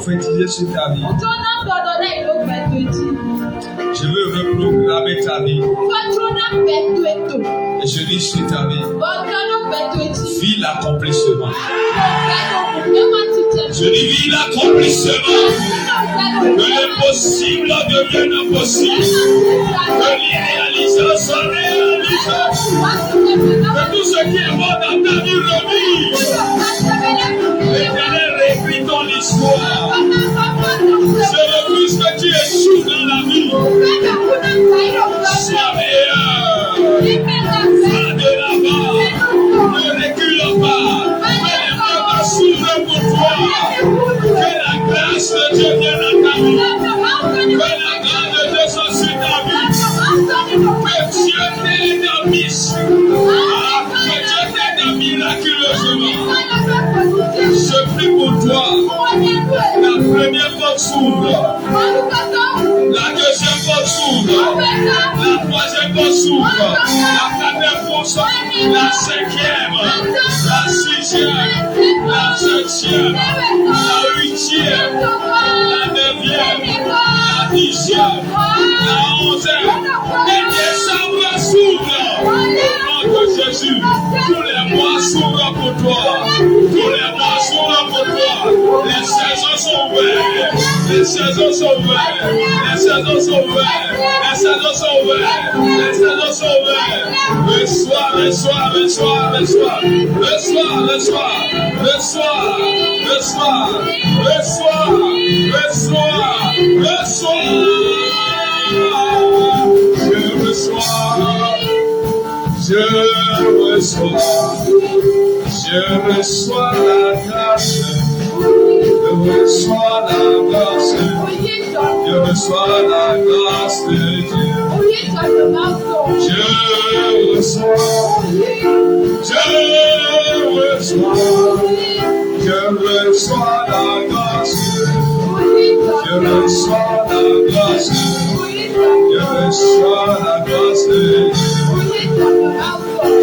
prophétiser sur ta vie. Je veux reprogrammer ta vie. Et je dis sur ta vie, vis l'accomplissement. Je dis vis l'accomplissement. Que l'impossible devienne impossible. Que l'irréalisable soit réalisé. Que tout ce qui est bon dans ta vie revive. L'éternel réécrit ton histoire. Je refuse que tu échoues dans la vie. Sois meilleur. Va de l'avant. Ne recule pas. Que les portes s'ouvrent pour toi. Que la grâce de Dieu vienne dans ta vie. Que la grâce de Dieu soit sur ta vie. Que Dieu t'aide à mission. Que Dieu t'aide miraculeusement. Je prie pour toi. La première porte s'ouvre. La deuxième porte s'ouvre. La troisième porte s'ouvre. La quatrième porte s'ouvre. La cinquième. La sixième. La septième. La huitième. La neuvième. La dixième. La onzième. Et décembre s'ouvre. Au nom de Jésus. Tous les mois s'ouvrent pour toi. Tous les mois s'ouvrent pour toi. Les saisons sont ouvertes. Les saisons sont ouvertes. Les saisons sont ouvertes. Les saisons sont ouvertes. Les saisons sont ouvertes. Le soir, le soir, le soir, le soir. Le soir, le soir. Le soir, le soir. Le soir, le soir. Le soir. Je reçois. Je reçois. Je reçois la grâce. Je reçois la grâce. Je reçois la grâce de Dieu. Je reçois. Je reçois. Je reçois la grâce. Je reçois la grâce. Je reçois la grâce de Dieu.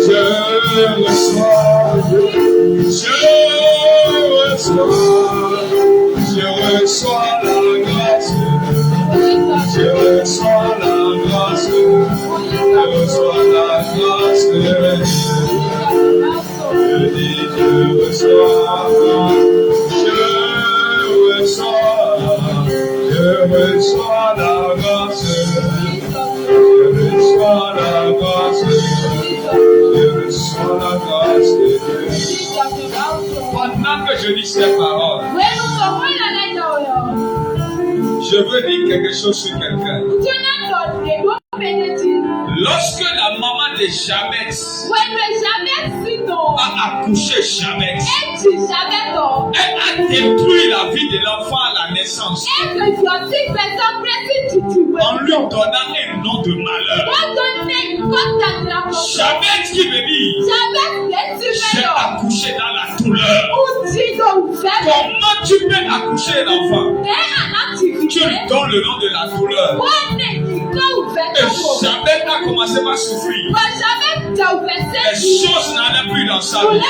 Je reçois. Je reçois la grâce. Je reçois la grâce. Je reçois la grâce de Dieu. Je dis je reçois. Je reçois la grâce. Je reçois la grâce. Je reçois la grâce de Dieu. Pendant que je dis ces paroles, je veux dire quelque chose sur quelqu'un. Lorsque la maman de Jabez a accouché Jabez, elle a détruit la vie de l'enfant à la naissance en lui donnant un nom de malheur. Jabez qui veut dire j'ai accouché dans la douleur. Comment tu peux accoucher l'enfant? Tu lui donnes le nom de la douleur. Et Jabez a commencé à souffrir. Les choses n'allaient plus dans sa vie.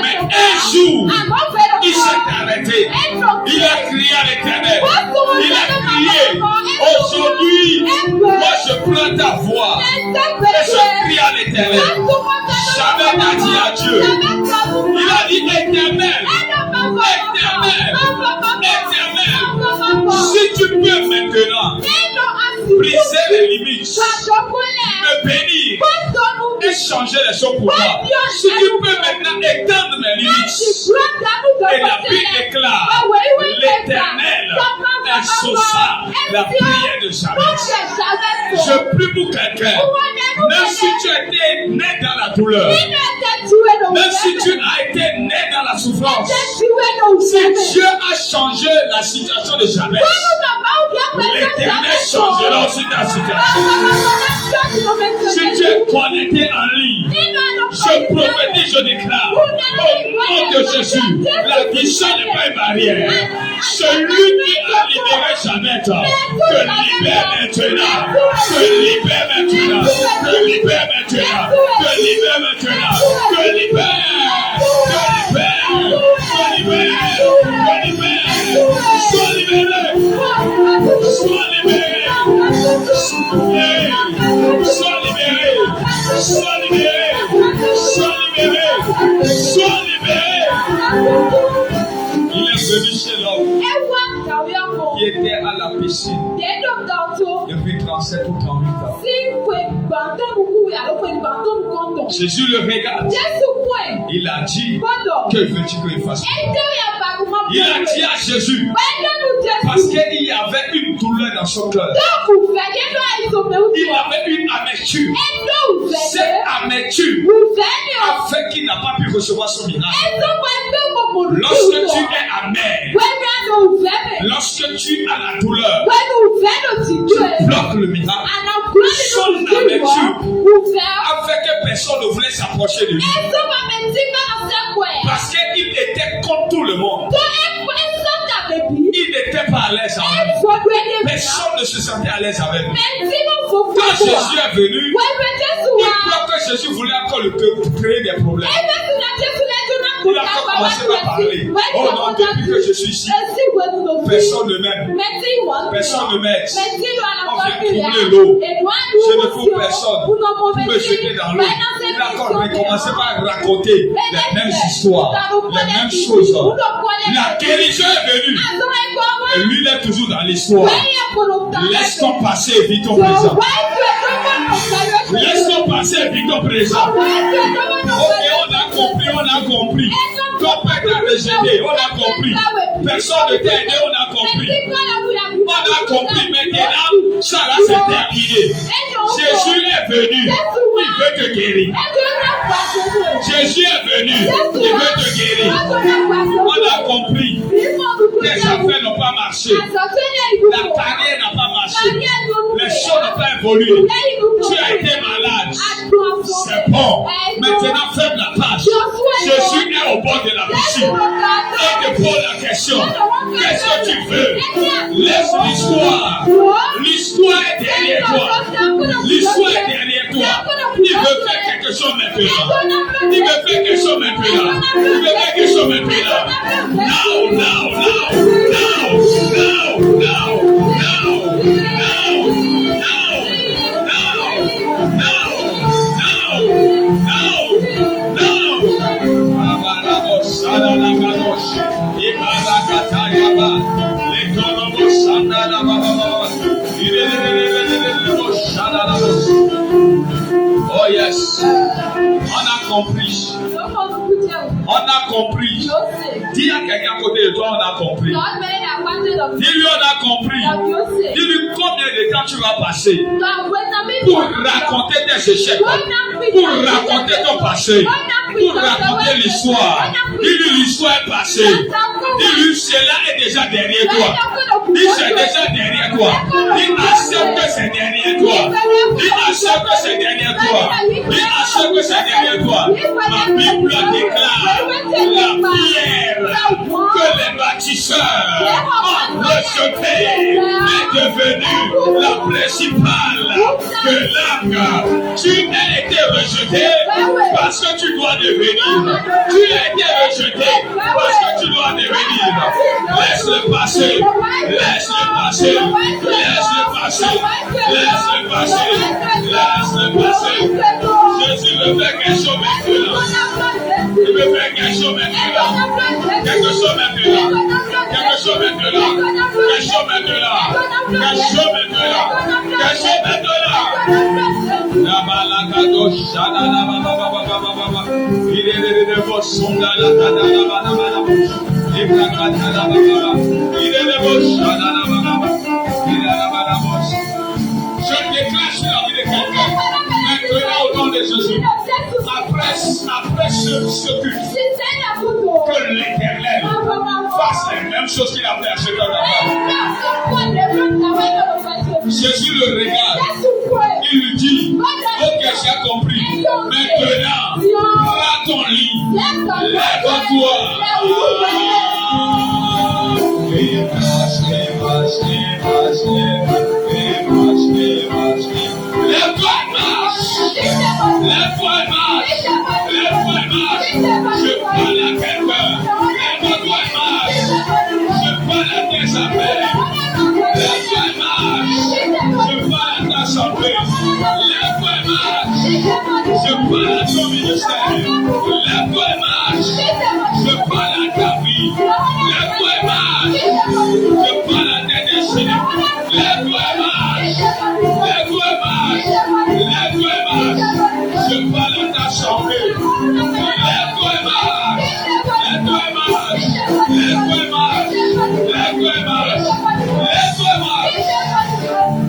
Mais un jour, il s'est arrêté. Il a crié à l'Éternel. Il a crié, aujourd'hui, moi je prends ta voix. Et je crie à l'Éternel. Jabez a dit à Dieu. Il a dit Éternel. Éternel. Éternel. Si tu peux maintenant briser les limites, me bénir et changer les choses pour moi. Si tu peux maintenant étendre mes limites. Et la Bible déclare l'Éternel exauça la prière de Jabez. Je prie pour quelqu'un. Même si tu as été né dans la douleur, même si tu as été né dans la souffrance, si Dieu a changé la situation de Jabez, l'Éternel changera aussi ta situation. Si tu es connecté en ligne, je prophétise, je déclare, au nom de Jésus, la vision n'est pas une barrière. Celui qui a libéré Jabez, te libère maintenant, te libère maintenant, te libère maintenant, te libère maintenant, te libère, te libère, te libère, te libère, te libère, Il est venu chez l'homme qui était à la piscine depuis 37 ou 38 ans. Jésus le regarde. Il a dit, que veux-tu qu'il fasse? Il a dit à Jésus, parce qu'il y avait une douleur dans son cœur. Il avait une amertume. Cette amertume a fait qu'il n'a pas pu recevoir son miracle. Lorsque tu es amer, lorsque tu as la douleur, tu bloques le miracle. Son amertume a fait que personne ne voulait s'approcher de lui. Parce qu'il était contre tout le monde. Il n'était pas à l'aise avec lui. Personne ne se sentait à l'aise avec lui. Quand Jésus est venu, il croit que Jésus voulait encore créer des problèmes. Il a commencé à parler. Oh non, depuis que je suis ici, personne ne m'aime. Personne ne m'aide. On vient troubler l'eau. Je ne trouve personne pour me jeter dans l'eau. Il a encore commencé par raconter les mêmes histoires, les mêmes choses. La guérison est venue. Et lui, il est toujours dans l'histoire. Laisse-toi passer, vis ton présent. Laisse-toi passer, vis ton présent. Ok, on a compris. Ton père t'a rejeté, on a compris. Personne ne t'a aidé, on a compris. On a compris maintenant, ça là c'est terminé. Jésus est venu, il veut te guérir. Jésus est venu, il veut te guérir. On a compris. Tes affaires n'ont pas marché. La carrière n'a pas marché. Les choses n'ont pas évolué. Tu as été malade. C'est bon. Maintenant, ferme la page. Jésus est au bord de la piscine. Et te pose la question. Qu'est-ce que tu veux? Laisse l'histoire. L'histoire est derrière toi. L'histoire est derrière toi. Il veut faire quelque chose maintenant. Il veut faire quelque chose maintenant. Il veut faire quelque chose maintenant. Now, now, now, now, now, now, now, oh yes, on a compris. On a compris. Dis à quelqu'un à côté de toi, on a compris. Dis-lui, on a compris. Dis-lui combien de temps tu vas passer pour raconter tes échecs, pour raconter ton passé, pour raconter l'histoire. Dis-lui, l'histoire est passée. Dis-lui, cela est déjà derrière toi. Dis, c'est déjà derrière toi. Dis, accepte que c'est derrière toi. Dis, accepte que c'est derrière toi. Dis, accepte que c'est derrière toi. Ma Bible déclare la pierre que les bâtisseurs ont rejetée est devenue la principale de l'arc. Tu as été rejeté parce que tu dois devenir. Tu as été rejeté parce que tu dois devenir. Laisse-le passer. Laisse-le passer. Laisse-le passer. Laisse-le passer. Laisse-le passer. Jésus veut faire quelque chose maintenant. Il veut faire quelque chose maintenant. Quelque chose maintenant. Quelque chose maintenant. Quelque chose maintenant. Quelque chose maintenant. Quelque chose maintenant. La balakado shada la baba baba baba baba. Il est de vos sonda la tada la baba baba. Il est la tada la baba. Il est de vos shada la baba. Il est la baba baba. Je déclare sur la vie de quelqu'un. Maintenant au nom de Jésus. Après ce culte, que l'Éternel fasse les mêmes choses qu'il a fait à cet homme. Jésus le regarde. Il lui dit, ok, j'ai compris. Maintenant, prends ton lit. Lève-toi. Lève-toi et marche. Lève-toi et marche. Lève-toi et marche. Je parle à quelqu'un. Lève-toi et marche. Je parle à tes affaires. Lève-toi et marche. Je parle à ta santé. Lève-toi et marche. Je parle à ton ministère. Lève-toi et marche. Je parle à destiné. Lève-toi et marche. Lève-toi et marche. Lève-toi et marche. Je parle à ta santé. Lève-toi et marche. Lève-toi et marche. Lève-toi et marche. Lève-toi et marche. Lève-toi et marche.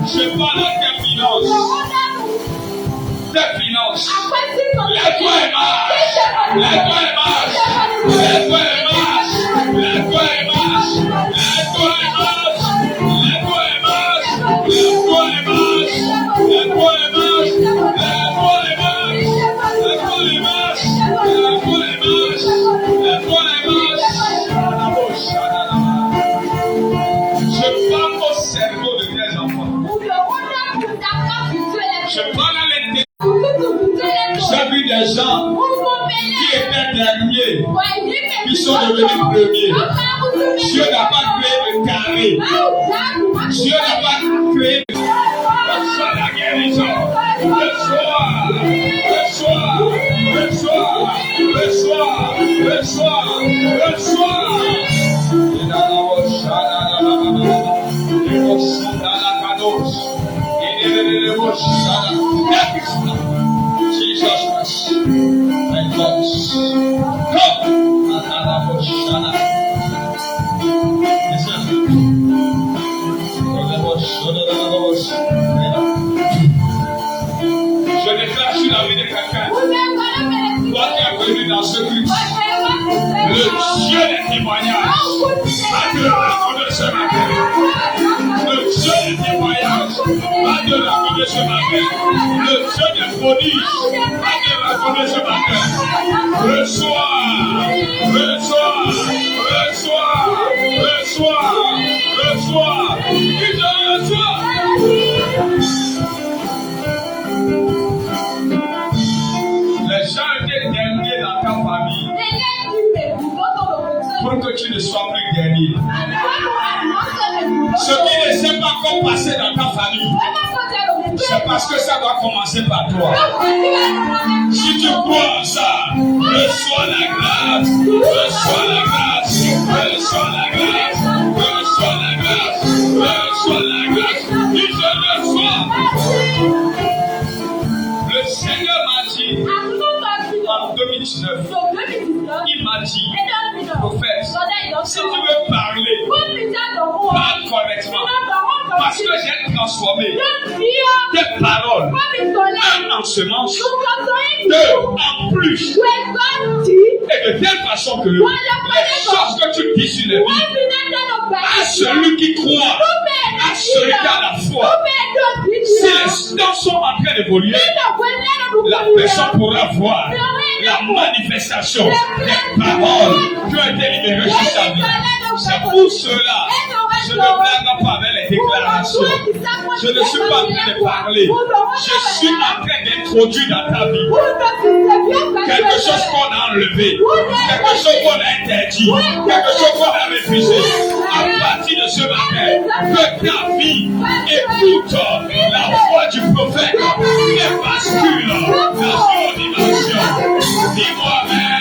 Je parle à tes finances. Tes finances. Lève-toi et marche. Lève-toi et marche. Lève-toi et marche. Lève-toi et marche. Lève-toi et marche. Lève-toi et marche. Lève-toi et marche. Lève-toi et marche. Lève-toi et marche. Lève-toi et marche. Lève-toi et marche. Lève-toi et marche. Je parle au cerveau de tes enfants. Je parle à l'intérieur. J'ai vu des gens qui étaient derniers, qui sont devenus premiers. Dieu n'a pas créé de carré. Dieu n'a pas créé de reçois la guérison. Reçois, reçois, reçois, reçois, reçois, Jesus Christ, thank God. Come, je déclare sur la vie de quelqu'un, toi qui es venu dans ce culte, le Dieu des témoignages va te raconter ce matin. Le Dieu des témoignages va te raconter ce matin. Le Dieu des prodiges va te raconter ce matin. Reçois, reçois, reçois, reçois, reçois. Il te reçoit. Les gens étaient derniers dans ta famille pour que tu ne sois plus dernier. Ce qui ne s'est pas encore passé dans ta famille, c'est parce que ça doit commencer par toi. Si tu crois en ça, reçois la grâce, reçois la grâce, reçois la grâce, reçois la grâce, reçois la grâce. Et je reçois. Le Seigneur m'a dit en 2019, il m'a dit, prophète, si tu veux parler, parle correctement. Parce que j'ai transformé tes paroles en semence, en plus. Et de telle façon que les choses que tu dis sur les vies, à celui qui croit, à celui qui a la foi, si les temps sont en train d'évoluer, la personne pourra voir la manifestation des paroles qui ont été libérées sur sa vie. C'est pour cela, je ne blague pas avec les déclarations. Je ne suis pas en train de parler. Je suis en train d'introduire dans ta vie quelque chose qu'on a enlevé, quelque chose qu'on a interdit, quelque chose qu'on a refusé. À partir de ce matin, que ta vie écoute la voix du prophète et bascule dans une dimension. Dis-moi amen.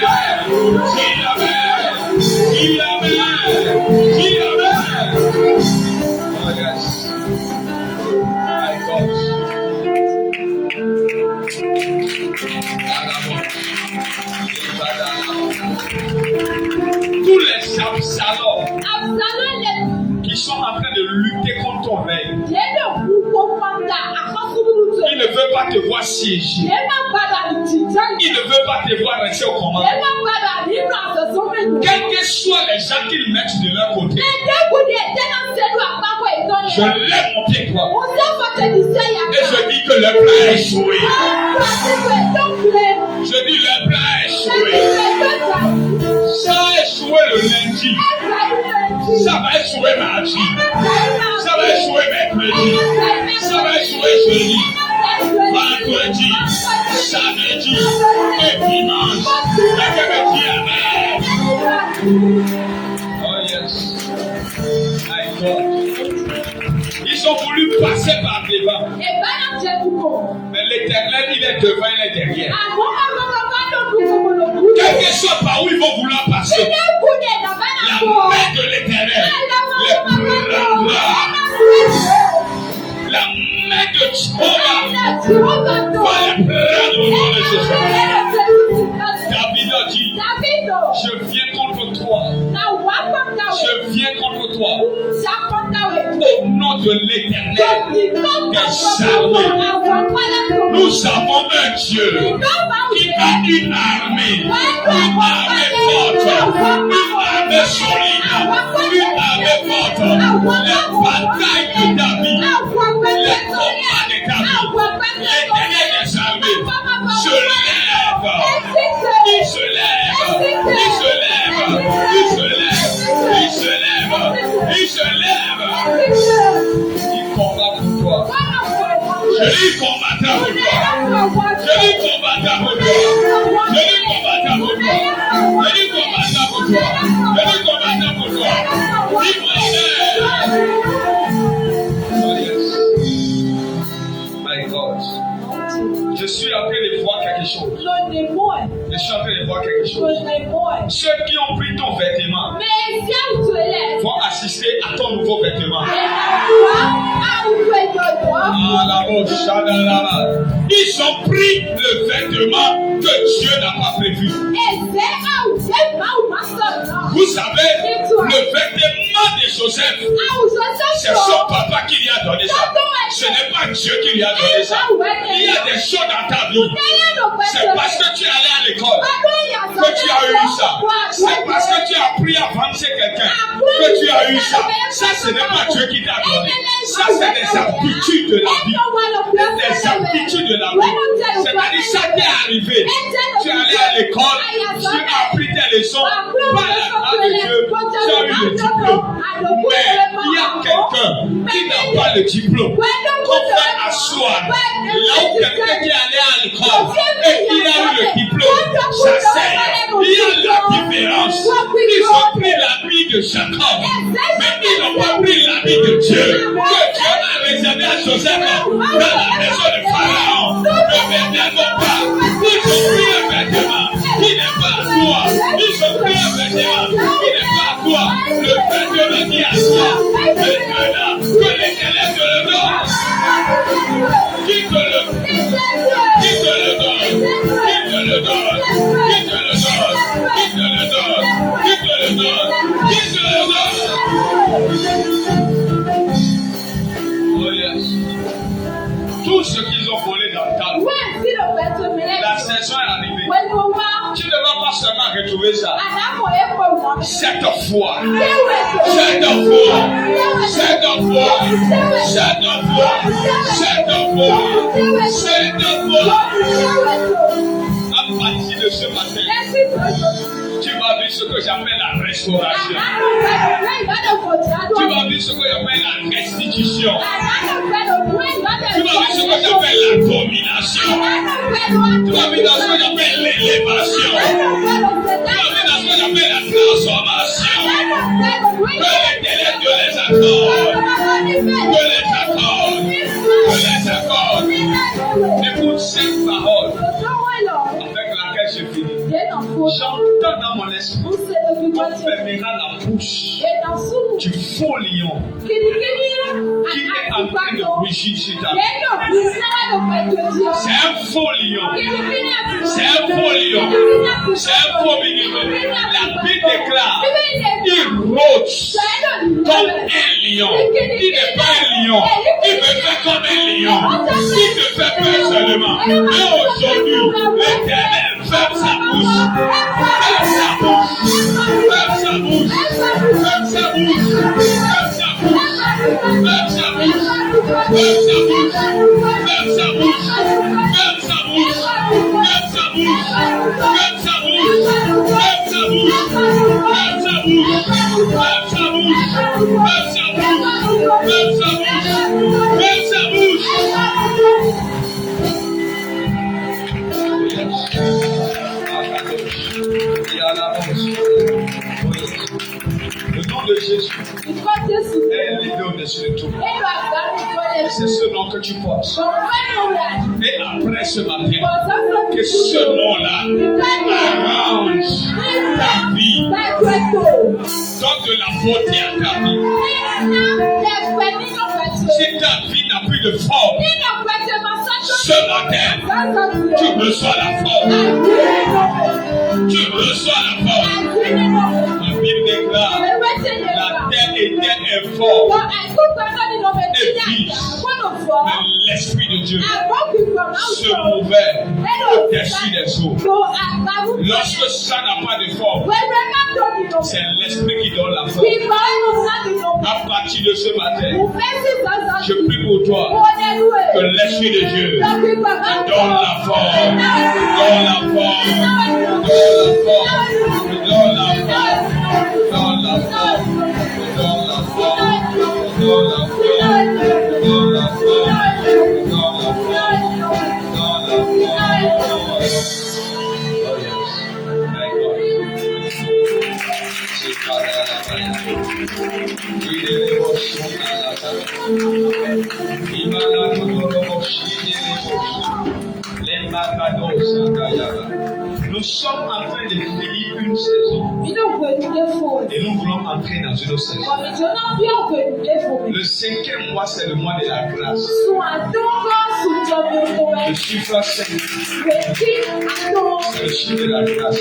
Dis amen. Dis amen. Dis amen. Oh yes. My God. Tous les Absalom qui sont en train de lutter contre ton règne, ils ne veulent pas te voir siéger. Ils ne veulent pas te voir rester au commandement. Quels que soient les gens qu'ils mettent de leur côté, je lève mon pied droit et je dis que le plan est échoué. Je dis le plan est échoué. Ça a échoué le lundi. Ça va échouer mardi. Ça va échouer mercredi. Ça va échouer jeudi. Vendredi, samedi et dimanche. Quelqu'un me dit amen. Oh yes. My God. Ils ont voulu passer par devant. Mais l'Éternel, il est devant, il est derrière. Quel que soit par où ils vont vouloir passer, la main de l'Éternel les prendra Fire prendre au nom de Jésus. David a dit, je viens contre toi. Je viens contre toi. Au nom de l'Éternel des armées. Nous avons un Dieu qui a une armée forte, une armée solide, une armée forte. Les batailles de David, les combats de David, l'Éternel des armées se lève. Il se lève. Il se lève. Il se lève. Il se lève. Il se lève. Il combat pour toi. Je lui combattant pour toi. Je lui combattant pour toi. Je lui combattant pour toi. Je lui combattant pour toi. Je lui combattant pour toi. Dis-moi my God. Je suis en train de voir quelque chose. Je suis en train de voir quelque chose. Ceux qui ont pris ton vêtement vont assister à ton nouveau vêtement. Ils ont pris le vêtement que Dieu n'a pas prévu. Vous savez, le vêtement de Joseph, c'est son papa qui lui a donné ça. Ce n'est pas Dieu qui lui a donné ça. Il y a des choses dans ta vie. C'est parce que tu es allé à l'école que tu as eu ça. C'est parce que tu as appris à vancer quelqu'un que tu as eu ça. Ça, ce n'est pas Dieu qui t'a donné. Ça, c'est des habitudes de la vie. Des habitudes de la vie. C'est-à-dire, ça t'est arrivé. Tu es allé à l'école, tu as appris tes leçons. Par la grâce de Dieu, tu as eu le diplôme. Mais il y a quelqu'un qui n'a pas le diplôme. Qu'on fait asseoir. Là où quelqu'un qui est allé à l'école et qui a eu le diplôme, ça sert. Il y a la différence. Ils ont pris l'habit de Jacob, mais ils n'ont pas pris l'habit de Dieu. Que Dieu a réservé à Joseph dans la maison de Pharaon. Ne m'énerve pas. Ils ont pris un vêtement qui n'est pas à toi. Ils ont pris un vêtement qui n'est pas à toi. Le vêtement qui est à toi. Maintenant, que l'Éternel te le donne. Qui te le donne? Qui te le donne? Qui te le donne? Qui te le donne? Qui te le donne? Qui te le donne? Qui te le donne? Oh yes. Tout ce qu'ils ont volé dans le cadre, la saison est arrivée. Tu ne vas pas seulement retrouver ça. Cette fois, cette fois, cette fois, cette fois, cette fois, cette fois. À partir de ce matin, tu vas vivre ce que j'appelle la restauration. Tu vas vivre ce que j'appelle la restitution. Tu vas vivre ce que j'appelle la domination. Tu vas vivre dans ce que j'appelle l'élévation. Tu vas vivre dans ce que j'appelle la transformation. Que l'Éternel te les accorde. Que les accorde. Que les accorde. Écoute cette parole avec laquelle je finis. J'entends dans mon esprit qu'on fermera la bouche du faux lion qui est en train de rugir sur ta vie. C'est un faux lion. C'est un faux lion. C'est un faux minimum. La Bible déclare il rôde comme un lion. Il n'est pas un lion. Il me fait comme un lion. Il te fait peur seulement. Mais aujourd'hui, l'Éternel ferme sa bouche. Ferme sa bouche. Ferme sa bouche. Ferme sa bouche. Ferme sa bouche. Ferme sa bouche. Ferme sa bouche. Ferme sa bouche. Ferme sa bouche. Ferme sa bouche. Ferme sa bouche. Ferme sa bouche. Ferme sa bouche. Ferme sa bouche. Ferme sa bouche. Ferme sa bouche. Ferme sa bouche. Le nom de Jésus est élevé au-dessus de tout. C'est ce nom que tu portes. Et après ce matin, que ce nom-là arrange ta vie. Donne de la beauté à ta vie. Si ta vie n'a plus de forme, Ce matin, tu reçois la force. Tu reçois la force. La Bible déclare, la terre était forte et vive. Mais l'Esprit de Dieu se mouvait au-dessus des eaux. Lorsque ça n'a pas de force, c'est l'Esprit qui donne la force. À partir de ce matin, je prie pour toi que l'Esprit de Dieu te donne la force, donne la force, donne la force, donne la force, donne la force, donne la force, donne la force, donne la force. Nous sommes en train de finir une saison et nous voulons entrer dans une autre saison. Le 5e mois, c'est le mois de la grâce. Le chiffre 5, c'est le chiffre de la grâce.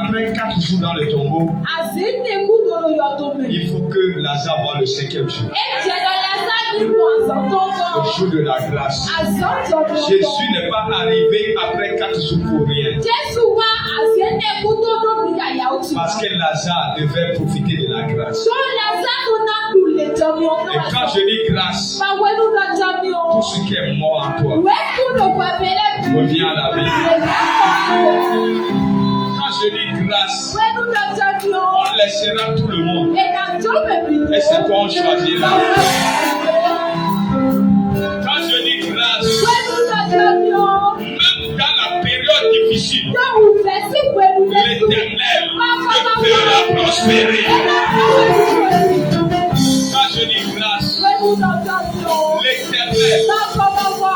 Après 4 jours dans le tombeau, il faut que Lazare voit le 5e jour. Le jour de la grâce. Jésus n'est pas arrivé après 4 jours pour rien. Parce que Lazare devait profiter de la grâce. Et quand je dis grâce, tout ce qui est mort en toi revient à la vie. Quand je dis grâce, on laissera tout le monde. Et c'est toi on choisira. Quand je dis grâce, même dans la période difficile, l'Éternel te fera prospérer. Quand je dis grâce, l'Éternel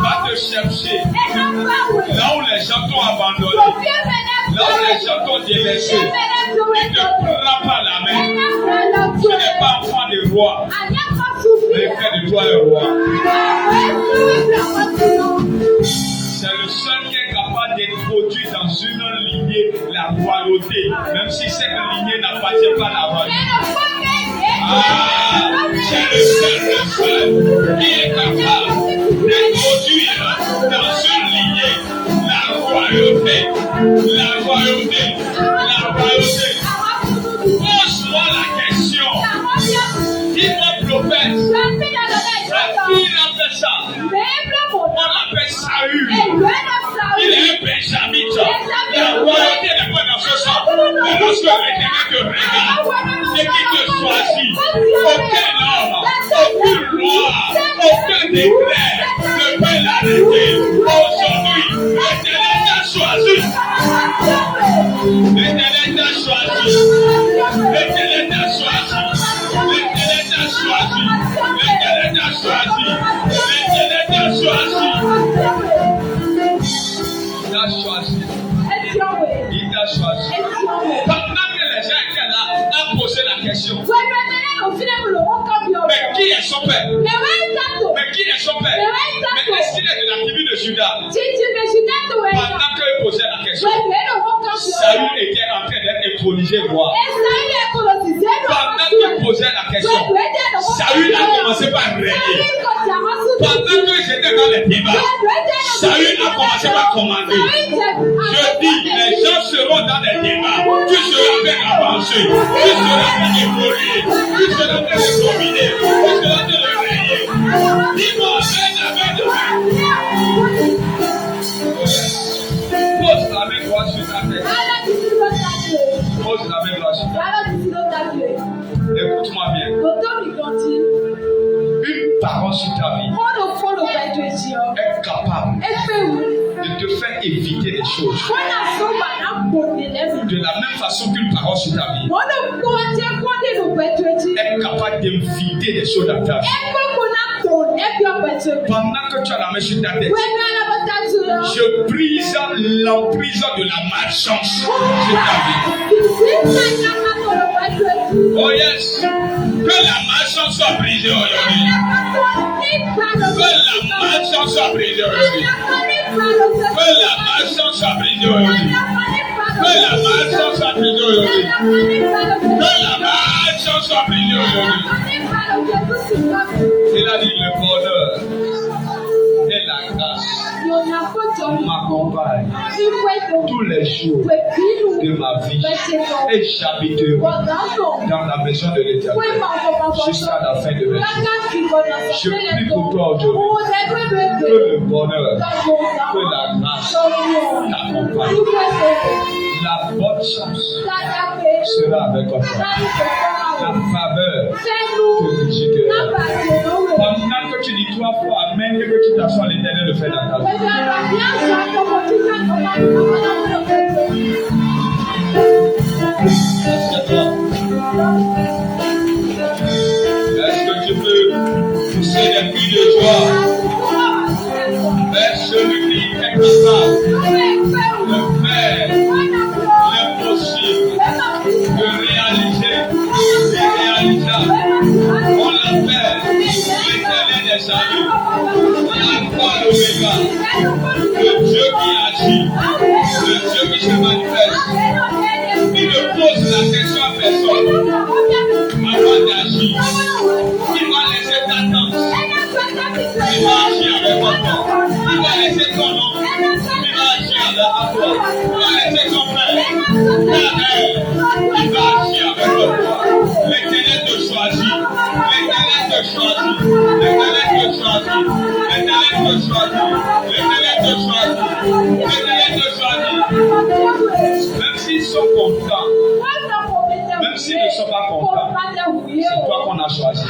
va te chercher là où les gens t'ont abandonné, là où les gens t'ont délaissé. Il ne te prendra pas la main. Tu n'es pas enfant de roi, mais fais de toi un roi. C'est le seul qui est capable d'introduire dans une lignée la royauté, même si cette lignée n'appartient pas à la royauté. C'est le seul qui est capable d'introduire dans une lignée la royauté, la royauté, la royauté. Pose-moi la question. Dis-moi, prophète, à qui il appelle ça? On appelle Saül. Il est un benjamite. La royauté n'est pas dans ce sang. Mais lorsque l'Éternel te regarde et qu'il te choisit, aucun homme, aucune loi, aucun décret ne peut l'arrêter. Aujourd'hui, l'Éternel t'a choisi. L'Éternel t'a choisi. L'Éternel t'a choisi. L'Éternel t'a choisi. L'Éternel t'a choisi. L'Éternel t'a choisi. Il t'a choisi. Il t'a choisi. Pendant que les gens étaient là, a posé la question. Mais qui est son père? Mais qui est son père? Mais est-ce qu'il est de la tribu de Juda? Pendant qu'il posait la question, Saül était en train d'être intronisé roi. Pendant qu'il posait la question, Saül a commencé par régner. Pendant que j'étais dans les débats, Saül a commencé par commander. Je dis, les gens seront dans les débats. Tu seras bien avancé. Tu seras bien évolué. Tu seras bien dominé. Tu seras bien régner. Dis-moi, amen. Pose la main droite sur ta tête. Pose la main droite sur ta tête. Écoute-moi bien. Une parole sur ta vie est capable de te faire éviter des choses. De la même façon qu'une parole sur ta vie est capable d'éviter des choses dans ta vie. Pendant que tu as la main sur ta tête, je brise l'emprise de la malchance sur ta vie. Oh yes. Que la malchance soit brisée aujourd'hui. Que la malchance soit soit brisée aujourd'hui. Que la malchance soit brisée aujourd'hui. Que la malchance soit brisée aujourd'hui. Que la malchance soit brisée aujourd'hui. Il a dit le bonheur et la grâce m'accompagnent tous les jours de ma vie et j'habiterai dans la maison de l'Éternel jusqu'à la fin de mes jours. Je prie pour toi aujourd'hui que le bonheur, que la grâce t'accompagne. La bonne chance sera avec toi. La faveur te visitera. Pendant que tu dis 3 fois Amen et que tu t'assois, l'Éternel le fait dans ta vie. Est-ce que tu peux pousser des cris de joie vers celui qui est capable de faire l'impossible, de réaliser l'irréalisable? On l'appelle l'Éternel des saluts, l'Alpha et l'Oméga, le Dieu qui agit, le Dieu qui se manifeste. Il ne pose la question à personne avant d'agir. Il va laisser ta tante. Il va agir avec toi. Il va laisser ton nom. Il va agir avec toi. Il va laisser ton frère. Ta mère. Il va agir avec toi. L'Éternel te choisit. L'Éternel te choisit. L'Éternel te choisit. L'Éternel te choisit. L'Éternel te choisit. L'Éternel te choisit. Même s'ils sont contents, même s'ils ne sont pas contents, c'est toi qu'on a choisi.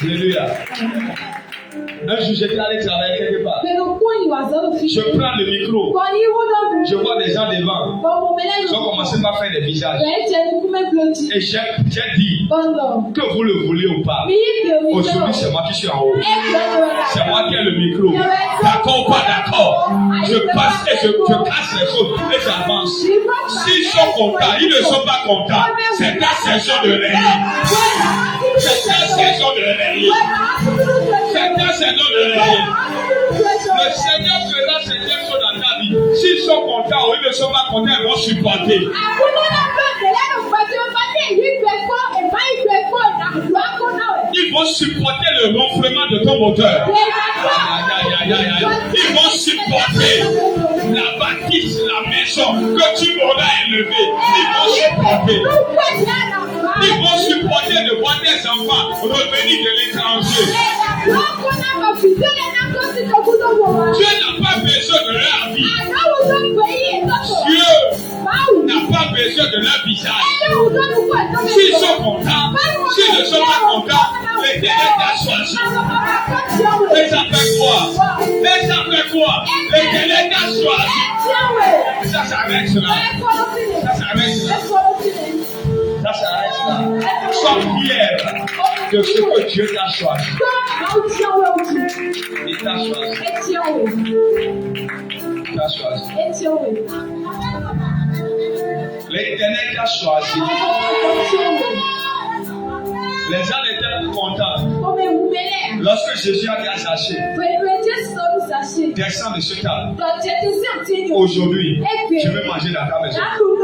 Alléluia. Un jour, j'étais allé travailler quelque part. Je prends le micro. Je vois des gens devant. Ils ont commencé par faire des visages. Et j'ai dit que vous le voulez ou pas. Aujourd'hui, c'est moi qui suis en haut. C'est moi qui ai le micro. D'accord ou pas d'accord? Je passe et je casse les choses et j'avance. S'ils sont contents, ils ne sont pas contents. C'est ta saison de régner. C'est ta saison de régner. C'est ta saison de régner. Le Seigneur fera certaines choses dans ta vie. S'ils sont contents ou ils ne sont pas contents, ils vont supporter. Ils vont supporter le ronflement de ton moteur. Ils vont supporter la bâtisse, la maison que tu m'auras élevée. Ils vont supporter. Ils vont supporter de voir tes enfants revenir de l'étranger. Dieu n'a pas besoin de leur vie. Dieu n'a pas besoin de leur visage. S'ils sont contents, s'ils ne sont pas contents, l'Éternel t'a choisi. Et ça fait quoi? Et ça fait quoi? L'Éternel t'a choisi. Ça s'arrête là. Ça s'arrête là. Ça s'arrête là. Sois fier de ce que Dieu t'a choisi. Il t'a choisi. Il t'a choisi. L'Éternel t'a choisi. Les gens étaient contents. Lorsque Jésus a dit à Zachée, descends de ce table. Aujourd'hui, je vais manger dans ta maison.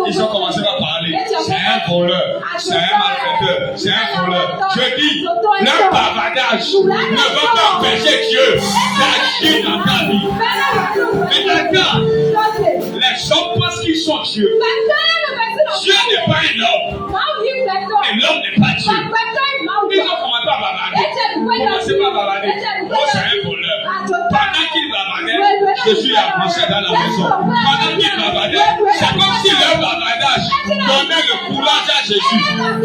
Ils ont commencé à parler. C'est un voleur, c'est un malfaiteur, c'est un voleur. Je dis, leur bavardage ne va pas empêcher Dieu d'agir dans ta vie. Mais d'accord, les hommes pensent qu'ils sont Dieu. Dieu n'est pas un homme. Et l'homme n'est pas Dieu. Ils ont commencé à bavarder. Commencez pas à bavarder. Oh, c'est un voleur. Pendant qu'il bavardait, Jésus approchait dans la maison. Pendant qu'il bavardait, c'est comme si leur bavardage donnait le courage à Jésus.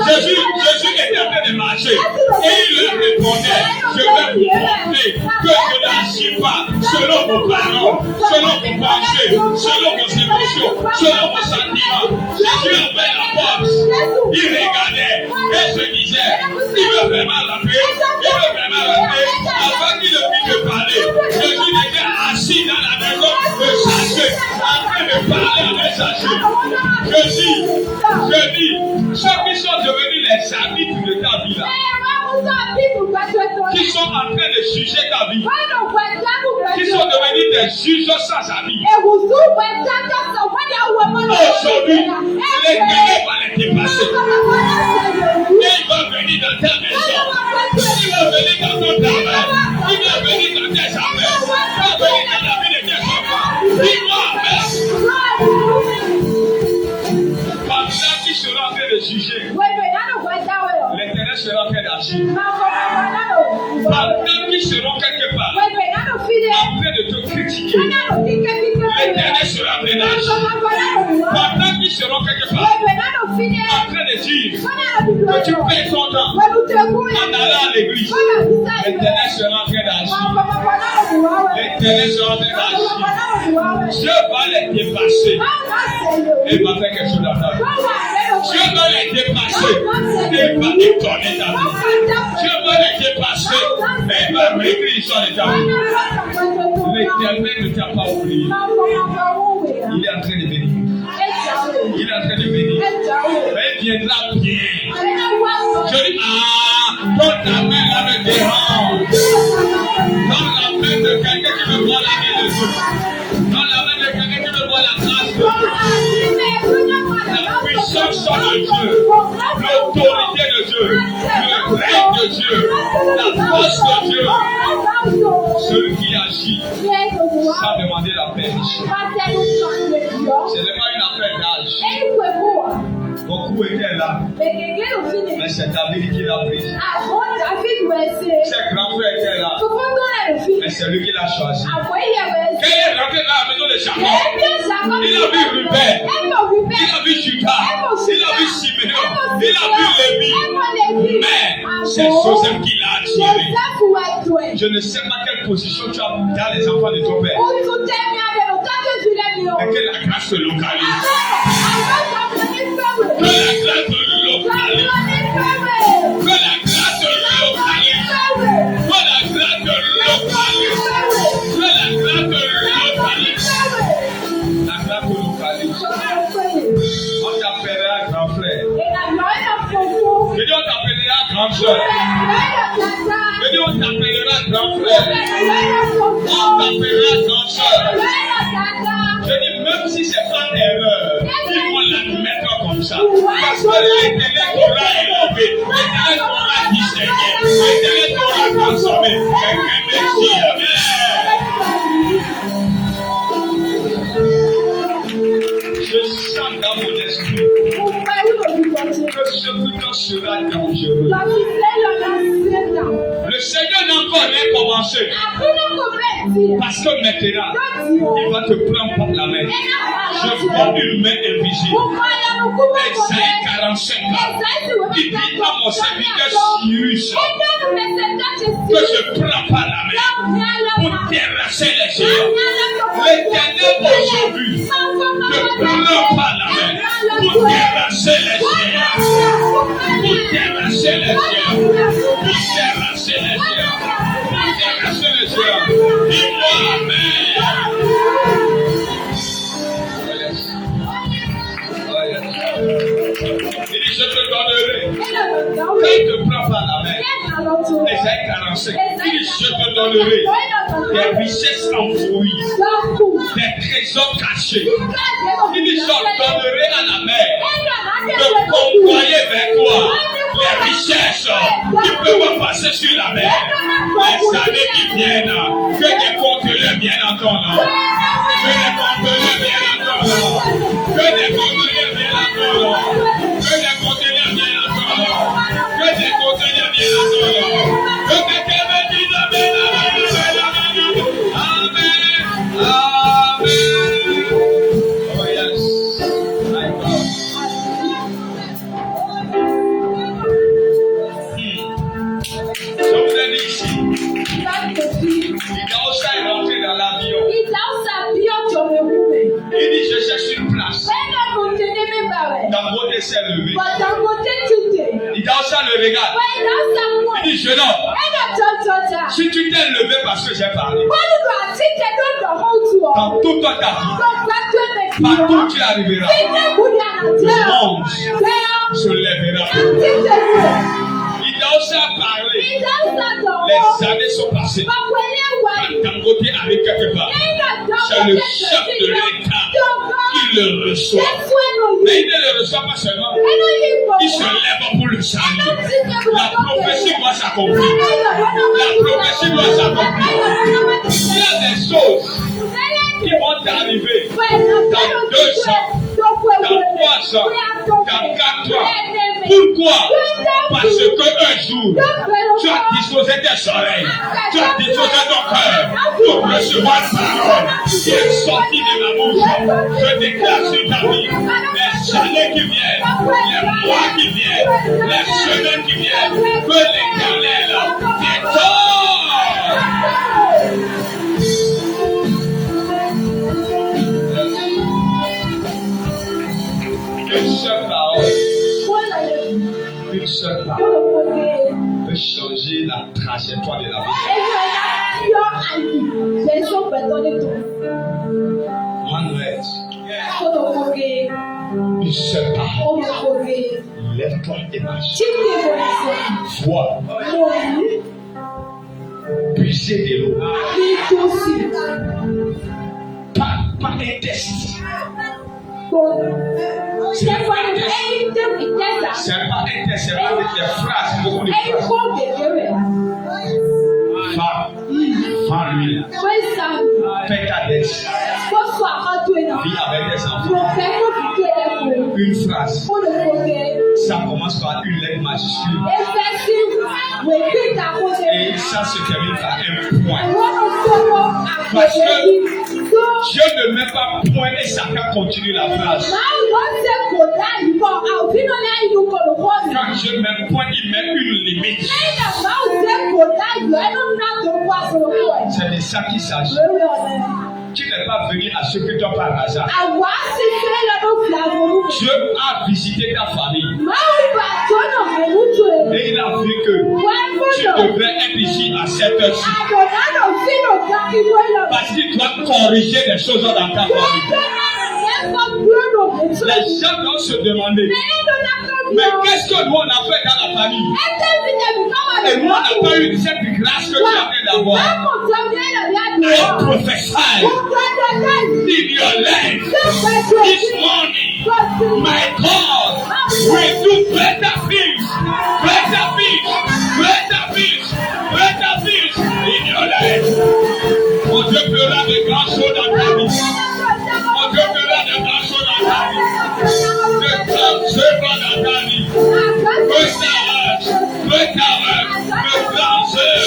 Jésus était en train de marcher. Et il leur répondait, je vais vous montrer que je n'agis pas selon vos paroles, selon vos pensées, selon vos émotions, selon vos sentiments. Jésus ouvrait la porte. Il regardait et se disait, il veut vraiment l'appeler, avant qu'il ne puisse me parler. Jésus était assis dans la maison de Zachée, en train de parler avec messagers. Je dis, ceux qui sont devenus les arbitres de ta vie là, qui sont en train de juger ta vie, qui sont devenus des juges sans avis. Aujourd'hui, l'éternel va les dépasser. Et il va venir dans ta maison. Il va venir dans ton travail. Il va venir dans tes affaires. Il va venir dans la vie de tes enfants. Dis-moi, Amen. Pendant qu'ils seront en train de juger, l'éternel sera en train d'agir. Pendant qu'ils seront quelque part en train de te critiquer, l'éternel sera en train d'agir. Pendant qu'ils seront quelque part en train de dire que tu perds ton temps en allant à l'église, l'éternel sera en train d'agir. L'éternel sera en train d'agir. Dieu va les dépasser et va faire quelque chose dans ta vie. Dieu va les dépasser et va étonner ta vie. Dieu va les dépasser et va régler l'histoire de ta vie. L'éternel ne t'a pas oublié. Il est en train de bénir. Il est en train de bénir. Mais il viendra bien. Je dis, donne la main là me dérange. Donne la main de quelqu'un qui veut voir la main de Dieu. Donne la main de quelqu'un qui veut voir la grâce de Dieu. La puissance de Dieu. L'autorité de Dieu. Le règne de Dieu. La force de Dieu. Celui qui agit sans demander la permission. C'est vraiment une affaire d'âge. Beaucoup étaient là. Mais c'est David qui l'a pris. Ses grands frères étaient là. Mais c'est lui qui l'a choisi. Quand il est rentré dans la maison de Jacob, il a vu Ruben, il a vu Judas, il a vu Simeon, il a vu Lévi. Mais c'est Joseph qui l'a attiré. Je ne sais pas quelle position tu as dans les enfants de ton père. Mais que la grâce te localise. Que la grâce te localise. Que la grâce te localise. Que la grâce te localise. Que la grâce te localise. La grâce te localise. On t'appellera grand frère. Je dis on t'appellera grand soeur. Je dis on t'appellera grand frère. On t'appellera grand soeur. Je dis même si c'est pas erreur, il faut l'admettre comme ça. Parce que l'éternel t'aura élevé, l'éternel t'aura distingué, l'éternel t'aura transformé. Quelqu'un me dit Amen. Je sens dans mon esprit que ce temps sera dangereux. Le Seigneur n'a encore rien commencé. Parce que maintenant, il va te prendre par la main. Je vois une main invisible. Esaïe 45 ans. Il dit à mon serviteur Cyrus que je prends par la main pour terrasser les géants. L'éternel aujourd'hui te prend par la main pour terrasser les géants. Pour terrasser les géants. Pour terrasser les géants. Pour terrasser les géants. Dis-moi Amen. Il dit, je te donnerai. Quand il te prend par la main, Esaïe 45, il dit, je te donnerai des richesses enfouies, des trésors cachés. Il dit, je donnerai à la mer de convoyer vers toi les richesses qui peuvent passer sur la mer. Les années qui viennent, que des conteneurs viennent en ton nom. Que des conteneurs viennent en ton nom. Que des conteneurs viennent en ton nom. Que des conteneurs viennent en ton nom. Que des conteneurs viennent en ton nom. Que quelqu'un me dise Amen, Amen, Amen, Amen. Oh yes, my God. Je vous ai dit ici. Idaosa est rentré dans l'avion. Il dit je cherche une place. Dangote s'est levé. Idaosa le regarde. Il dit jeune homme, si tu t'es levé parce que j'ai parlé, dans toute ta vie, Partout tu arriveras. Le monde se lèvera. Il a aussi parlé. Les années sont passées. Dangote arrive quelque part. C'est le chef de l'État qui le reçoit. Mais il ne le reçoit pas seulement. Il se lève pour le salut. La prophétie doit s'accomplir. La prophétie doit s'accomplir. Il y a des choses qui vont t'arriver dans 2 ans, dans 3 ans, dans 4 ans. Pourquoi? Parce qu'un jour, tu as disposé tes oreilles, tu as disposé ton cœur pour recevoir la parole qui est sortie de ma bouche. Je déclare sur ta vie les années qui viennent, les mois qui viennent, les semaines qui viennent, que l'Éternel t'étonne. Une seule parole peut changer la trajectoire de la vie. One word. Une seule parole. Lève-toi et marche. Vois. Puiser de l'eau. Pas un test. C'est pas un test, c'est avec des phrases, beaucoup de phrases. Va lui, fais ta dette, vis avec des enfants. Une phrase, ça commence par une lettre majuscule et ça se termine par un point. Parce que Dieu ne met pas point et chacun continue la phrase. Quand Dieu met point, il met une limite. C'est de ça qu'il s'agit. Tu n'es pas venu à ce que toi par hasard. Dieu a visité ta famille. Et il a vu que tu devrais être ici à cette heure-ci. Parce qu'il doit corriger des choses dans ta famille. Les gens doivent se demander, mais qu'est-ce que nous on a fait dans la famille? Et nous on n'a pas eu cette grâce que tu avais d'avoir. I prophesy in your life this morning, my God will do better things, better things, better things, better things in your life. Mon Dieu fera de grandes choses dans ta vie. Mon Dieu fera de grandes choses dans ta vie. De grandes œuvres dans ta vie. De grandes œuvres.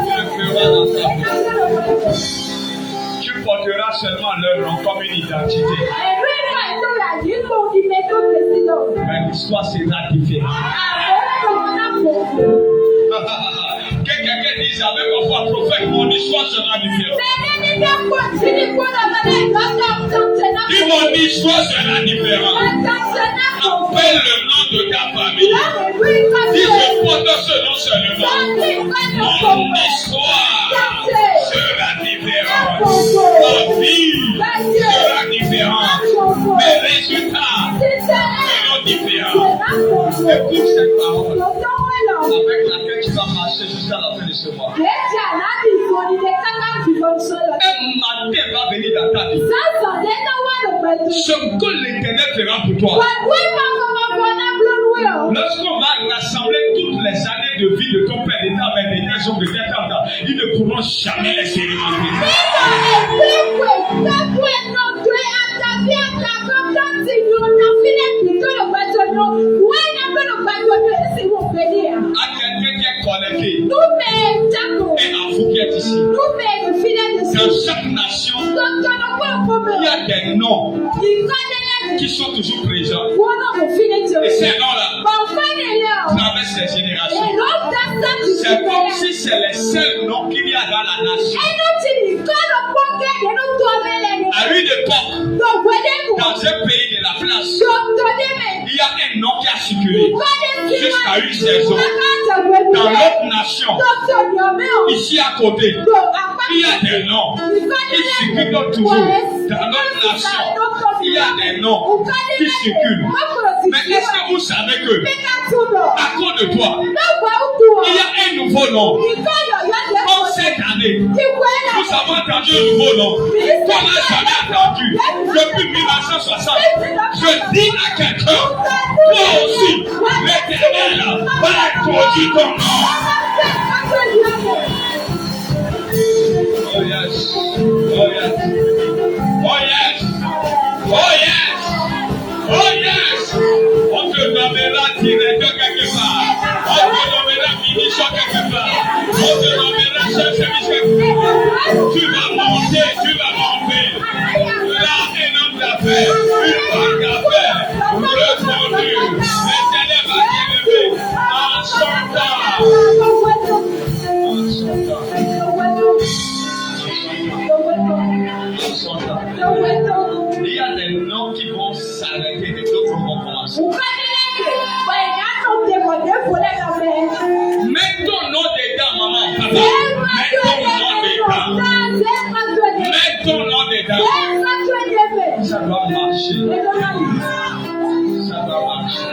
Dieu fera dans ta vie. Tu porteras seulement leur nom comme une identité. Mais l'histoire sera différente. Quelqu'un dit avec ma foi prophète, mon histoire sera différente. Dis mon histoire sera différente. Appelle le nom de ta famille. Dis je porte ce nom seulement. Mon histoire sera différente. Ma vie sera différente. Mes résultats seront différents. Écoute cette parole avec laquelle tu vas marcher jusqu'à la fin de ce mois. Un matin va venir dans ta vie. Ce que l'Éternel fera pour toi. Lorsqu'on va rassembler toutes les années de vie de ton père d'État avec les 15 hommes de terre, ils ne pourront jamais les célébriter. À quelqu'un qui est connecté et à vous qui êtes ici. Dans chaque nation, il y a des noms qui sont toujours présents. Et ces noms-là traversent les générations. C'est comme si c'est les seuls noms qu'il y a dans la nation. À une époque, dans un pays de la place, il y a un nom qui a circulé jusqu'à une saison. Dans l'autre nation, ici à côté, Il y a des noms qui circulent toujours dans notre nation. Il y a des noms qui circulent. Mais est-ce que vous savez que, à cause de toi, il y a un nouveau nom? Comme cette année, nous avons entendu un nouveau nom. Toi, on n'a jamais entendu. Depuis 1960, je dis à quelqu'un, toi aussi, l'Éternel va introduire ton nom. Oh yes. Oh yes. Oh yes. Oh yes. Oh yes. On te nommera directeur quelque part. On te nommera ministre quelque part. On te nommera chef de service quelque part. Tu vas monter, tu vas monter. Là, un homme d'affaires, une femme d'affaires, répondue. L'Éternel va t'élever en son temps. En son temps. Il y a des noms qui vont s'arrêter et d'autres vont commencer. Mets ton nom dedans, maman, papa. Mets ton nom dedans. Mets ton nom dedans. Ça doit marcher. Ça doit marcher.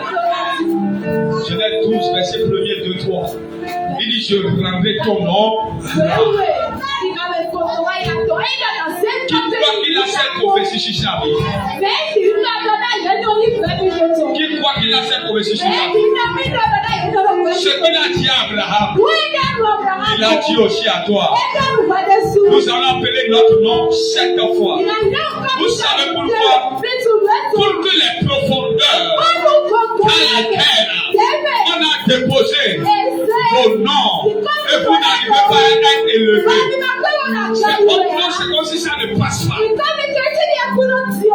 Genèse 12, verset 1er, 2, 3. Il dit, je prendrai ton nom. Qui croit qu'il a cette prophétie chez Chabi? Qui croit qu'il a cette prophétie chez Chabi? Ce qu'il a dit à Abraham, il a dit aussi à toi. Nous allons appeler notre nom 7 fois. Vous savez pourquoi? Pour que les profondeurs à la terre, on a déposé vos noms et vous n'arrivez pas à être élevés. C'est comme si ça ne passe pas.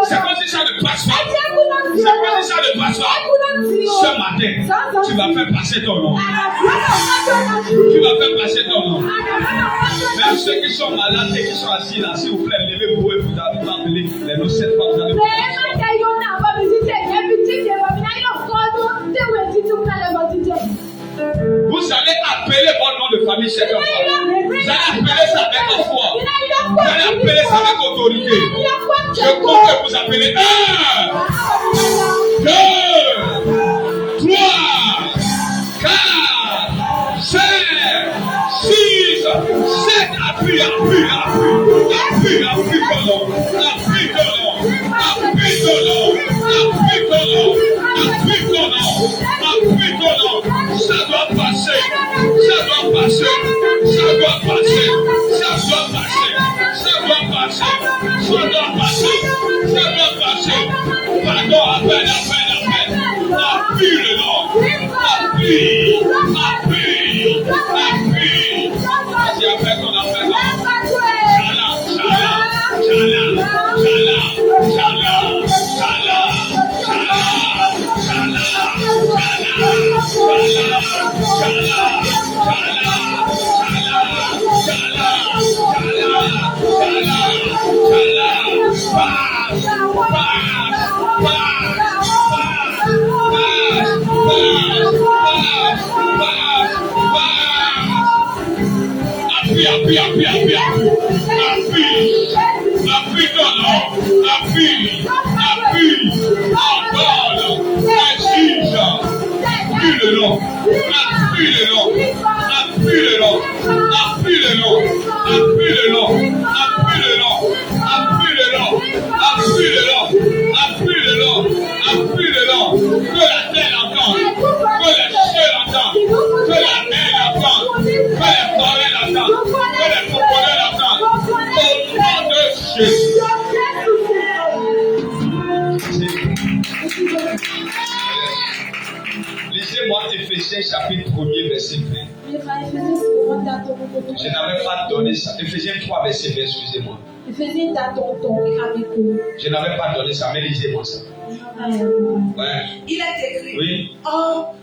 C'est comme si ça ne passe pas. C'est comme si ça ne passe pas. Ce matin, tu vas faire passer ton nom. Tu vas faire passer ton nom. Même ceux qui sont malades et qui sont assis là, s'il vous plaît, levez-vous et vous allez appeler les noms 7 fois. Vous allez appeler votre nom de famille 7 fois. Vous allez appeler ça avec foi. Vous allez appeler ça avec autorité. Je compte que vous appelez 1, 2, 3, 4, 5, 6, 7. Appuie ton nom. Appuie ton nom. Appuie ton nom. Appuie ton nom. Appuie ton nom. Appuie ton nom. Appuie ton nom. Ça doit passer. Ça doit passer. Ça doit passer. Ça doit passer. Ça doit passer. Ça doit passer. Ça doit passer. Pardon, appelle. Appuie le nom. Appuie. Vas-y, appelle ton appel. Appuie ton nom. Appuie. Ordonne. Exige. Appuie le nom. Appuie le nom. Appuie le nom. Appuie le nom. Appuie le nom. Appuie le nom. Appuie le nom. Appuie le nom. Appuie le nom. Appuie le nom. Que la terre entende. Que les cieux l'entendent. Que la mer l'entende. Que les forêts l'entendent. Que les profondeurs l'entendent. Au nom de Jésus. Lisez-moi Éphésiens chapitre 1er verset 20. Je n'avais pas donné ça. Éphésiens 3 verset 20, excusez-moi. Je n'avais pas donné ça, mais lisez-moi ça. Ouais. Il est écrit. Oui. Or,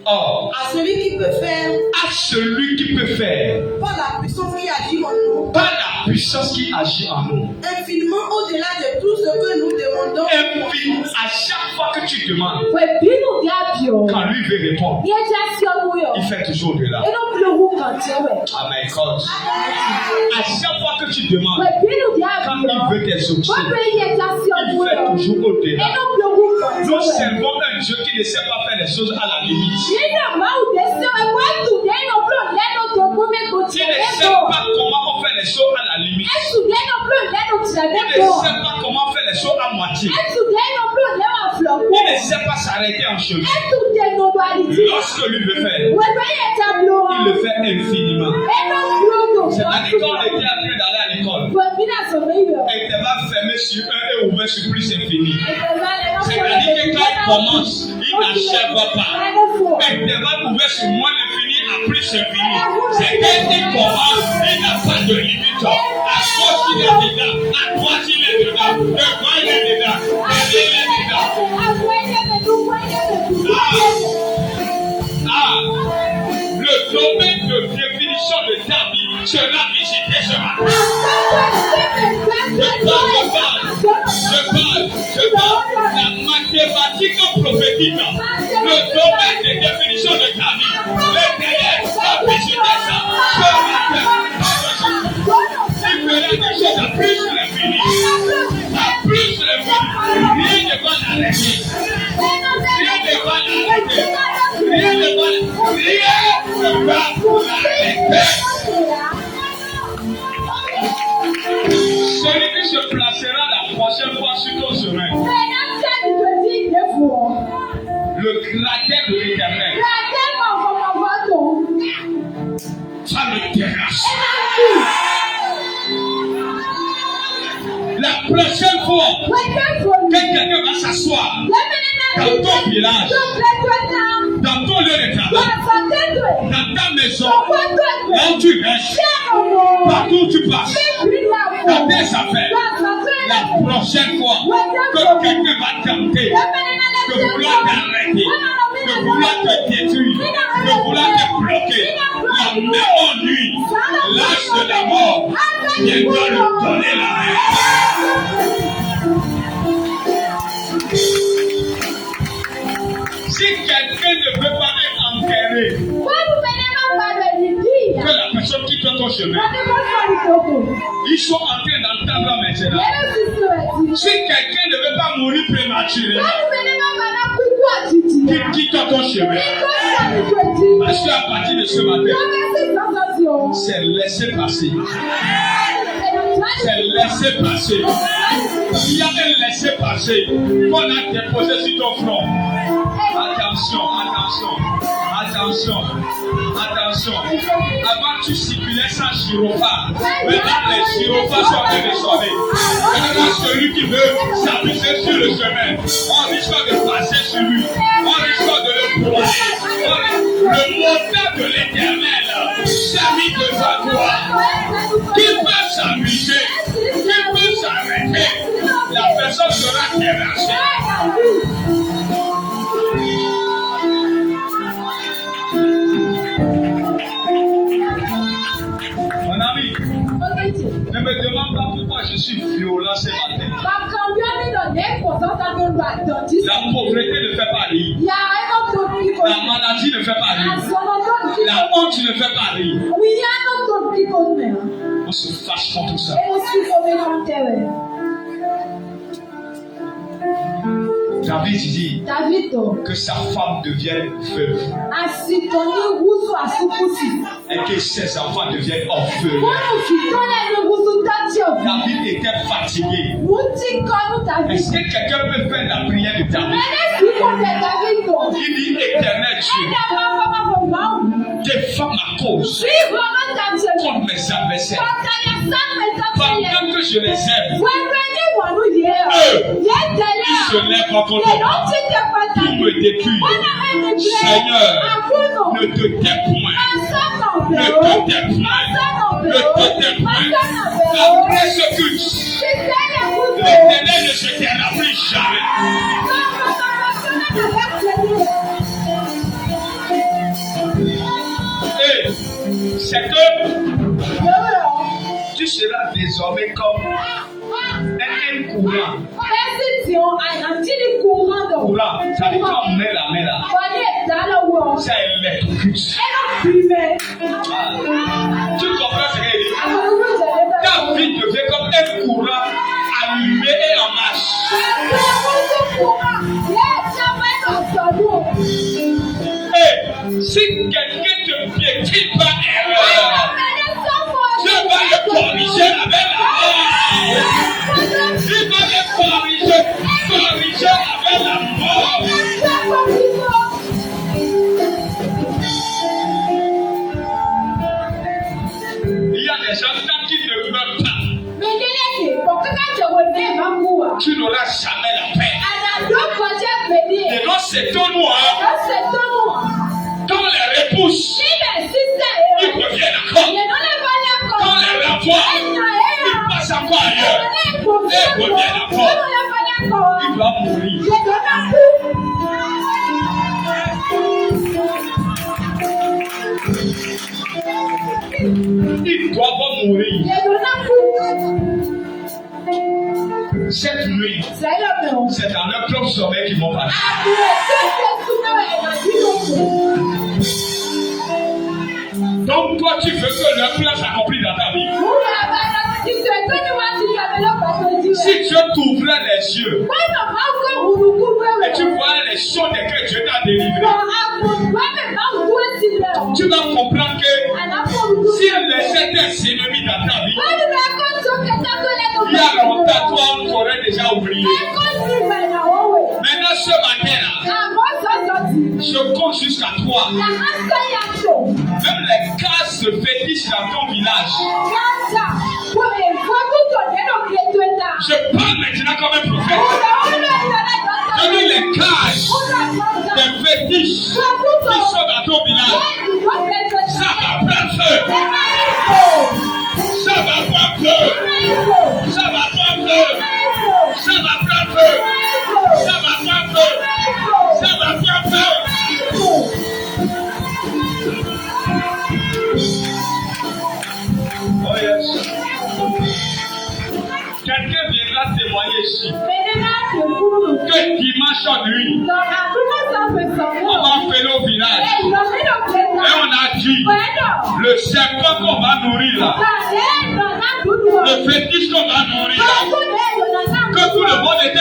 à celui qui peut faire. À celui qui peut faire. Par la puissance qui agit en nous. Par la puissance qui agit en nous. Infiniment au-delà de tout ce que nous demandons. Infiniment, à chaque fois que tu demandes, quand lui veut répondre, il fait toujours de là. Ah my God. À chaque fois que tu demandes, quand il veut t'exaucer, il fait toujours au-delà. Nous servons un Dieu qui ne sait pas faire les choses à la limite. Il ne sait pas comment on fait les choses à la limite. Il ne sait pas comment faire les choses à moitié. Il ne sait pas s'arrêter en chemin. Lorsque lui veut faire, il le fait infiniment. C'est-à-dire quand on était en train d'aller à l'école, et il va fermer sur un et ouvert sur plus infini. C'est-à-dire que quand il commence, il n'achève pas. Mais il va ouvert sur moins infini à plus infini. C'est qu'il commence, il n'a pas de limite. À gauche il est dedans, à droite il est dedans, devant il est dedans, derrière il est dedans. Le domaine de définition de ta vie sera visité ce matin. Je parle. La mathématique prophétique. Le domaine de définition de ta vie. L'éternel va visiter ça. Il fera des choses à plus l'infini. À plus l'infini. Rien ne va l'arrêter. Rien ne va l'arrêter. Rien ne va l'arrêter. Celui qui se placera la prochaine fois sur ton chemin, le cratère de l'Éternel, ça me terrasse. La prochaine fois que quelqu'un va s'asseoir dans ton village, dans ton lieu de travail, dans ta maison, là où tu restes, partout où tu passes, dans tes affaires, la prochaine fois que quelqu'un va tenter de vouloir t'arrêter, de vouloir te détruire, de vouloir te bloquer, la même nuit, l'âge de la mort viendra lui donner la main. Si quelqu'un ne peut pas être enterré, que la personne quitte ton chemin, ils sont en train d'entendre maintenant. Si quelqu'un ne veut pas mourir prématurément, qu'il quitte ton chemin. Parce qu'à partir de ce matin, c'est laisser passer. C'est laisser passer. Il y a un laisser passer qu'on a déposé sur ton front. Attention, attention, attention, attention. Avant tu circulais sans gyrophare. Maintenant les gyrophares sont résolvés. Maintenant celui qui veut s'amuser sur le chemin, on risque de passer sur lui. On risque de le broyer. Le montant de l'Éternel s'est mis devant toi. Qui peut s'amuser, qui peut s'arrêter, la personne sera terrassée. Mon ami, ne me demande pas pourquoi je suis violent ce matin. La pauvreté ne fait pas rire. La maladie ne fait pas rire. La honte ne fait pas rire. On se fâche contre ça. David dit que sa femme devienne veuve et que ses enfants deviennent orphelins. David était fatigué. Est-ce que quelqu'un peut faire la prière de David? Il dit Éternel Dieu, défends ma cause contre mes adversaires. Pendant que je les aime, eux, ils se lèvent contre moi pour me détruire. Seigneur, ne te tais point. Ne te tais point. Ne te tais point. Après ce culte, l'Éternel ne se taira plus jamais. Et c'est que tu seras désormais comme un courant. Courant, ça veut dire qu'on met la main là. Ça électrocute. Tu comprends ce qu'il dit? Ta vie devient comme un courant allumé et en marche. Et si quelqu'un te piétine par erreur, tu vas le corriger avec la mort. Tu vas le corriger avec la mort. Il y a des gens qui ne meurent pas. Tu n'auras jamais la paix. Et non, c'est ton noir. Quand les repousse, ils reviennent encore. Quand les renvoie, ils passent encore ailleurs. Ils reviennent encore. Il doit mourir. Ils doivent mourir. Cette nuit, c'est dans leur propre sommeil qu'ils vont passer. Donc toi, tu veux que leur plan s'accomplisse dans ta vie. Si Dieu t'ouvrait les yeux et tu vois les choses que Dieu t'a délivrées, tu vas comprendre que s'il laissait tes ennemis dans ta vie, il y a longtemps, toi, on t'aurait déjà oublié. Maintenant, ce matin-là, je compte jusqu'à 3. Même les cases se fétichent dans ton village. Je parle maintenant comme un prophète. Je dis les cases des fétiches qui sont dans ton village. Ça va prendre feu. Ça va prendre feu. Ça va prendre feu. Ça va prendre feu. Ça va prendre feu. Ça va prendre feu. Oh yes. Quelqu'un viendra témoigner ici que dimanche nuit, on va faire au village et on a dit le serpent qu'on va nourrir là, le fétiche qu'on va nourrir là, que tout le monde était